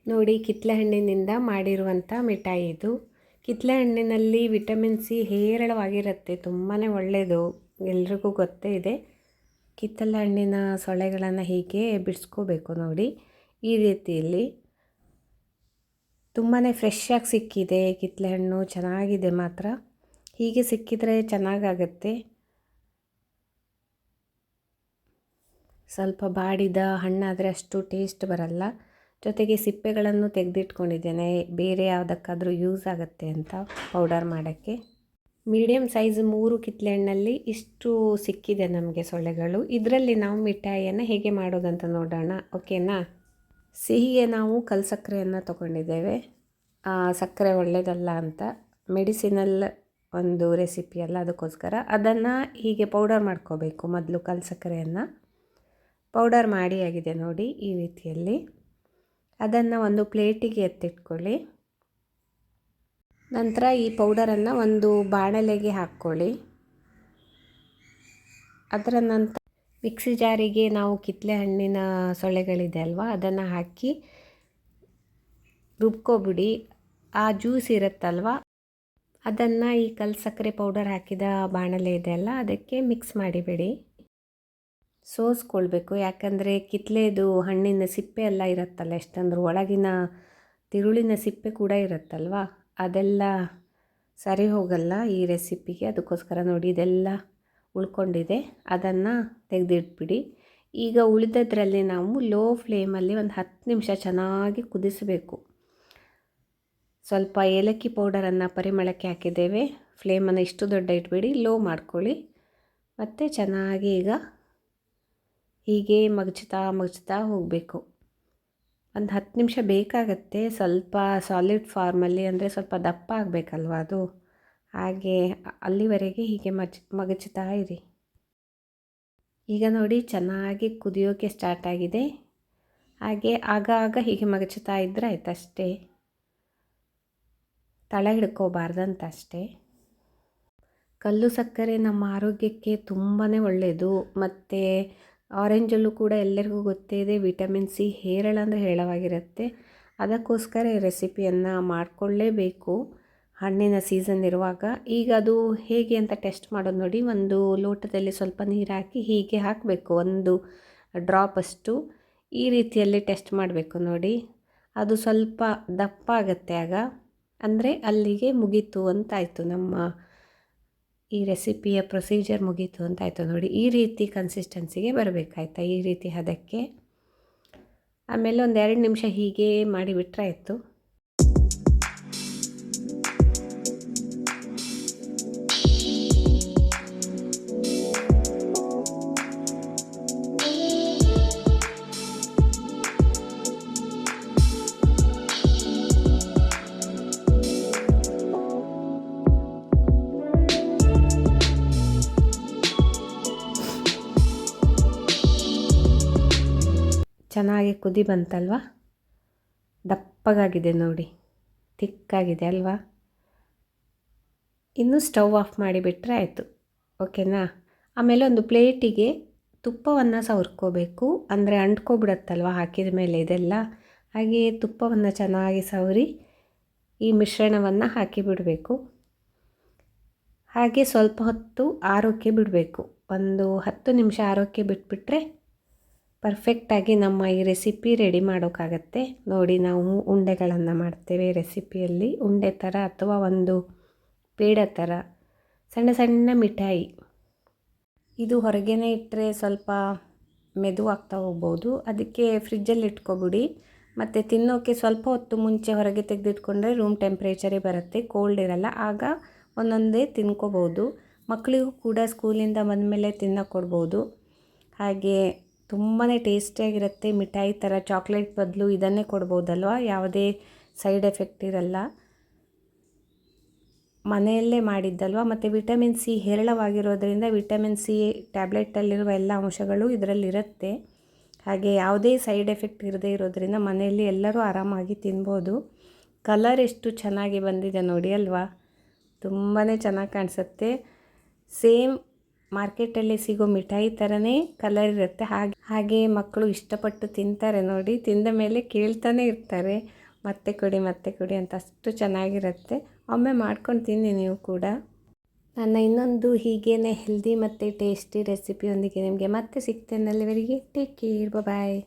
ನೋಡಿ, ಕಿತ್ತಳೆ ಹಣ್ಣಿನಿಂದ ಮಾಡಿರುವಂಥ ಮಿಠಾಯಿ ಇದು. ಕಿತ್ತಳೆ ಹಣ್ಣಿನಲ್ಲಿ ವಿಟಮಿನ್ ಸಿ ಹೇರಳವಾಗಿರುತ್ತೆ, ತುಂಬಾ ಒಳ್ಳೆಯದು, ಎಲ್ರಿಗೂ ಗೊತ್ತೇ ಇದೆ. ಕಿತ್ತಳೆ ಹಣ್ಣಿನ ಸೊಳ್ಳೆಗಳನ್ನು ಹೀಗೆ ಬಿಡಿಸ್ಕೋಬೇಕು ನೋಡಿ. ಈ ರೀತಿಯಲ್ಲಿ ತುಂಬಾ ಫ್ರೆಶ್ಶಾಗಿ ಸಿಕ್ಕಿದೆ ಕಿತ್ತಳೆ ಹಣ್ಣು, ಚೆನ್ನಾಗಿದೆ ಮಾತ್ರ. ಹೀಗೆ ಸಿಕ್ಕಿದರೆ ಚೆನ್ನಾಗಾಗತ್ತೆ. ಸ್ವಲ್ಪ ಬಾಡಿದ ಹಣ್ಣಾದರೆ ಅಷ್ಟು ಟೇಸ್ಟ್ ಬರಲ್ಲ. ಜೊತೆಗೆ ಸಿಪ್ಪೆಗಳನ್ನು ತೆಗೆದಿಟ್ಕೊಂಡಿದ್ದೇನೆ, ಬೇರೆ ಯಾವುದಕ್ಕಾದರೂ ಯೂಸ್ ಆಗುತ್ತೆ ಅಂತ ಪೌಡರ್ ಮಾಡೋಕ್ಕೆ. ಮೀಡಿಯಮ್ ಸೈಜ್ 3 ಕಿತ್ತಳೆ ಹಣ್ಣಲ್ಲಿ ಇಷ್ಟು ಸಿಕ್ಕಿದೆ ನಮಗೆ ಸೊಳ್ಳೆಗಳು. ಇದರಲ್ಲಿ ನಾವು ಮಿಠಾಯಿಯನ್ನು ಹೇಗೆ ಮಾಡೋದಂತ ನೋಡೋಣ, ಓಕೆನಾ? ಸಿಹಿಗೆ ನಾವು ಕಲ್ಲಸಕ್ಕರೆಯನ್ನು ತೊಗೊಂಡಿದ್ದೇವೆ. ಸಕ್ಕರೆ ಒಳ್ಳೆಯದಲ್ಲ ಅಂತ ಮೆಡಿಸಿನಲ್ ಒಂದು ರೆಸಿಪಿ ಅಲ್ಲ, ಅದಕ್ಕೋಸ್ಕರ ಅದನ್ನು ಹೀಗೆ ಪೌಡರ್ ಮಾಡ್ಕೋಬೇಕು. ಮೊದಲು ಕಲ್ಲಸಕ್ಕರೆಯನ್ನು ಪೌಡರ್ ಮಾಡಿ ಆಗಿದೆ ನೋಡಿ, ಈ ರೀತಿಯಲ್ಲಿ. ಅದನ್ನು ಒಂದು ಪ್ಲೇಟಿಗೆ ಎತ್ತಿಟ್ಕೊಳ್ಳಿ. ನಂತರ ಈ ಪೌಡರನ್ನು ಒಂದು ಬಾಣಲೆಗೆ ಹಾಕ್ಕೊಳ್ಳಿ. ಅದರ ನಂತರ ಮಿಕ್ಸಿ ಜಾರಿಗೆ ನಾವು ಕಿತ್ತಳೆ ಹಣ್ಣಿನ ಸೊಳ್ಳೆಗಳಿದೆ ಅಲ್ವಾ, ಅದನ್ನು ಹಾಕಿ ರುಬ್ಕೊಬಿಡಿ. ಆ ಜ್ಯೂಸ್ ಇರುತ್ತಲ್ವ, ಅದನ್ನು ಈ ಕಲ್ಲಸಕ್ಕರೆ ಪೌಡರ್ ಹಾಕಿದ ಬಾಣಲೆ ಇದೆಯಲ್ಲ, ಅದಕ್ಕೆ ಮಿಕ್ಸ್ ಮಾಡಿಬಿಡಿ. ಸೋಸ್ಕೊಳ್ಬೇಕು, ಯಾಕಂದರೆ ಕಿತ್ತಳೆದು ಹಣ್ಣಿನ ಸಿಪ್ಪೆ ಎಲ್ಲ ಇರುತ್ತಲ್ಲ, ಎಷ್ಟಂದ್ರೆ ಒಳಗಿನ ತಿರುಳಿನ ಸಿಪ್ಪೆ ಕೂಡ ಇರುತ್ತಲ್ವ, ಅದೆಲ್ಲ ಸರಿ ಹೋಗಲ್ಲ ಈ ರೆಸಿಪಿಗೆ. ಅದಕ್ಕೋಸ್ಕರ ನೋಡಿ, ಇದೆಲ್ಲ ಉಳ್ಕೊಂಡಿದೆ, ಅದನ್ನು ತೆಗೆದಿಟ್ಬಿಡಿ. ಈಗ ಉಳಿದದ್ರಲ್ಲಿ ನಾವು ಲೋ ಫ್ಲೇಮಲ್ಲಿ ಒಂದು 10 ನಿಮಿಷ ಚೆನ್ನಾಗಿ ಕುದಿಸಬೇಕು. ಸ್ವಲ್ಪ ಏಲಕ್ಕಿ ಪೌಡರನ್ನು ಪರಿಮಳಕ್ಕೆ ಹಾಕಿದ್ದೇವೆ. ಫ್ಲೇಮನ್ನು ಇಷ್ಟು ದೊಡ್ಡ ಇಟ್ಬಿಡಿ, ಲೋ ಮಾಡ್ಕೊಳ್ಳಿ. ಮತ್ತು ಚೆನ್ನಾಗಿ ಈಗ ಹೀಗೆ ಮಗಚ್ತಾ ಹೋಗಬೇಕು. ಒಂದು 10 ನಿಮಿಷ ಬೇಕಾಗತ್ತೆ. ಸ್ವಲ್ಪ ಸಾಲಿಡ್ ಫಾರ್ಮಲ್ಲಿ, ಅಂದರೆ ಸ್ವಲ್ಪ ದಪ್ಪ ಆಗಬೇಕಲ್ವ ಅದು, ಹಾಗೆ ಅಲ್ಲಿವರೆಗೆ ಹೀಗೆ ಮಗಚ್ತಾ ಇರಿ. ಈಗ ನೋಡಿ, ಚೆನ್ನಾಗಿ ಕುದಿಯೋಕ್ಕೆ ಸ್ಟಾರ್ಟ್ ಆಗಿದೆ. ಹಾಗೆ ಆಗ ಹೀಗೆ ಮಗಚ್ತಾ ಇದ್ದರೆ ಆಯ್ತು, ಅಷ್ಟೇ. ತಳ ಹಿಡ್ಕೋಬಾರ್ದಂತ ಅಷ್ಟೇ. ಕಲ್ಲು ಸಕ್ಕರೆ ನಮ್ಮ ಆರೋಗ್ಯಕ್ಕೆ ತುಂಬಾ ಒಳ್ಳೆಯದು. ಮತ್ತು ಆರೆಂಜಲ್ಲೂ ಕೂಡ ಎಲ್ಲರಿಗೂ ಗೊತ್ತೇ ಇದೆ, ವಿಟಮಿನ್ ಸಿ ಹೇರಳ ಅಂದರೆ ಹೇರಳವಾಗಿರುತ್ತೆ. ಅದಕ್ಕೋಸ್ಕರ ಈ ರೆಸಿಪಿಯನ್ನು ಮಾಡಿಕೊಳ್ಳೇಬೇಕು ಹಣ್ಣಿನ ಸೀಸನ್ ಇರುವಾಗ. ಈಗ ಅದು ಹೇಗೆ ಅಂತ ಟೆಸ್ಟ್ ಮಾಡೋದು ನೋಡಿ. ಒಂದು ಲೋಟದಲ್ಲಿ ಸ್ವಲ್ಪ ನೀರು ಹಾಕಿ ಹೀಗೆ ಹಾಕಬೇಕು, ಒಂದು ಡ್ರಾಪಷ್ಟು. ಈ ರೀತಿಯಲ್ಲಿ ಟೆಸ್ಟ್ ಮಾಡಬೇಕು ನೋಡಿ. ಅದು ಸ್ವಲ್ಪ ದಪ್ಪ ಆಗುತ್ತೆ ಆಗ, ಅಂದರೆ ಅಲ್ಲಿಗೆ ಮುಗೀತು ಅಂತಾಯಿತು, ನಮ್ಮ ಈ ರೆಸಿಪಿಯ ಪ್ರೊಸೀಜರ್ ಮುಗೀತು ಅಂತಾಯಿತು ನೋಡಿ. ಈ ರೀತಿ ಕನ್ಸಿಸ್ಟೆನ್ಸಿಗೆ ಬರಬೇಕಾಯ್ತಾ, ಈ ರೀತಿ ಹದಕ್ಕೆ. ಆಮೇಲೆ ಒಂದು 2 ನಿಮಿಷ ಹೀಗೆ ಮಾಡಿಬಿಟ್ರೆ ಆಯಿತು. ಚೆನ್ನಾಗಿ ಕುದಿ ಬಂತಲ್ವ, ದಪ್ಪಗಾಗಿದೆ ನೋಡಿ, ತಿಕ್ಕಾಗಿದೆ ಅಲ್ವಾ. ಇನ್ನು ಸ್ಟವ್ ಆಫ್ ಮಾಡಿಬಿಟ್ರೆ ಆಯಿತು, ಓಕೆನಾ? ಆಮೇಲೆ ಒಂದು ಪ್ಲೇಟಿಗೆ ತುಪ್ಪವನ್ನು ಸವರ್ಕೋಬೇಕು, ಅಂದರೆ ಅಂಟ್ಕೊಬಿಡತ್ತಲ್ವ ಹಾಕಿದ ಮೇಲೆ ಇದೆಲ್ಲ. ಹಾಗೆ ತುಪ್ಪವನ್ನು ಚೆನ್ನಾಗಿ ಸವರಿ ಈ ಮಿಶ್ರಣವನ್ನು ಹಾಕಿಬಿಡಬೇಕು. ಹಾಗೆ ಸ್ವಲ್ಪ ಹೊತ್ತು ಆರೋಕ್ಕೆ ಬಿಡಬೇಕು, ಒಂದು 10 ನಿಮಿಷ ಆರೋಕ್ಕೆ ಬಿಟ್ಬಿಟ್ರೆ ಪರ್ಫೆಕ್ಟಾಗಿ ನಮ್ಮ ಈ ರೆಸಿಪಿ ರೆಡಿ ಮಾಡೋಕ್ಕಾಗತ್ತೆ. ನೋಡಿ, ನಾವು ಉಂಡೆಗಳನ್ನು ಮಾಡ್ತೇವೆ ರೆಸಿಪಿಯಲ್ಲಿ, ಉಂಡೆ ಥರ ಅಥವಾ ಒಂದು ಪೇಡ ಥರ ಸಣ್ಣ ಸಣ್ಣ ಮಿಠಾಯಿ. ಇದು ಹೊರಗೇನೆ ಇಟ್ಟರೆ ಸ್ವಲ್ಪ ಮೆದುವಾಗ್ತಾ ಹೋಗ್ಬೋದು, ಅದಕ್ಕೆ ಫ್ರಿಜ್ಜಲ್ಲಿ ಇಟ್ಕೊಬಿಡಿ. ಮತ್ತು ತಿನ್ನೋಕ್ಕೆ ಸ್ವಲ್ಪ ಹೊತ್ತು ಮುಂಚೆ ಹೊರಗೆ ತೆಗೆದಿಟ್ಕೊಂಡ್ರೆ ರೂಮ್ ಟೆಂಪ್ರೇಚರೇ ಬರುತ್ತೆ, ಕೋಲ್ಡ್ ಇರಲ್ಲ. ಆಗ ಒಂದೊಂದೇ ತಿನ್ಕೋಬೋದು. ಮಕ್ಕಳಿಗೂ ಕೂಡ ಸ್ಕೂಲಿಂದ ಬಂದಮೇಲೆ ತಿನ್ನೋಕೆ ಕೊಡ್ಬೋದು. ಹಾಗೆ ತುಂಬಾ ಟೇಸ್ಟಿಯಾಗಿರುತ್ತೆ, ಮಿಠಾಯಿ ಥರ. ಚಾಕ್ಲೇಟ್ ಬದಲು ಇದನ್ನೇ ಕೊಡ್ಬೋದಲ್ವ, ಯಾವುದೇ ಸೈಡ್ ಎಫೆಕ್ಟ್ ಇರಲ್ಲ, ಮನೆಯಲ್ಲೇ ಮಾಡಿದ್ದಲ್ವ. ಮತ್ತು ವಿಟಮಿನ್ ಸಿ ಹೇರಳವಾಗಿರೋದ್ರಿಂದ ವಿಟಮಿನ್ ಸಿ ಟ್ಯಾಬ್ಲೆಟಲ್ಲಿರುವ ಎಲ್ಲ ಅಂಶಗಳು ಇದರಲ್ಲಿರುತ್ತೆ. ಹಾಗೆ ಯಾವುದೇ ಸೈಡ್ ಎಫೆಕ್ಟ್ ಇರದೇ ಇರೋದ್ರಿಂದ ಮನೆಯಲ್ಲಿ ಎಲ್ಲರೂ ಆರಾಮಾಗಿ ತಿನ್ಬೋದು. ಕಲರ್ ಎಷ್ಟು ಚೆನ್ನಾಗಿ ಬಂದಿದೆ ನೋಡಿ ಅಲ್ವಾ, ತುಂಬಾ ಚೆನ್ನಾಗಿ ಕಾಣಿಸುತ್ತೆ. ಸೇಮ್ ಮಾರ್ಕೆಟಲ್ಲಿ ಸಿಗೋ ಮಿಠಾಯಿ ಥರನೇ ಕಲರ್ ಇರುತ್ತೆ. ಹಾಗೆ ಮಕ್ಕಳು ಇಷ್ಟಪಟ್ಟು ತಿಂತಾರೆ ನೋಡಿ. ತಿಂದ ಮೇಲೆ ಕೇಳ್ತಾನೆ ಇರ್ತಾರೆ ಮತ್ತೆ ಕೊಡಿ ಮತ್ತೆ ಕೊಡಿ ಅಂತ, ಅಷ್ಟು ಚೆನ್ನಾಗಿರುತ್ತೆ. ಒಮ್ಮೆ ಮಾಡ್ಕೊಂಡು ತಿನ್ನಿ ನೀವು ಕೂಡ. ನನ್ನ ಇನ್ನೊಂದು ಹೀಗೇ ಹೆಲ್ದಿ ಮತ್ತು ಟೇಸ್ಟಿ ರೆಸಿಪಿಯೊಂದಿಗೆ ನಿಮಗೆ ಮತ್ತೆ ಸಿಗ್ತೇನೆ. ಅಲ್ಲಿವರೆಗೆ ಟೇಕ್ ಕೇರ್, ಬಾಯ್.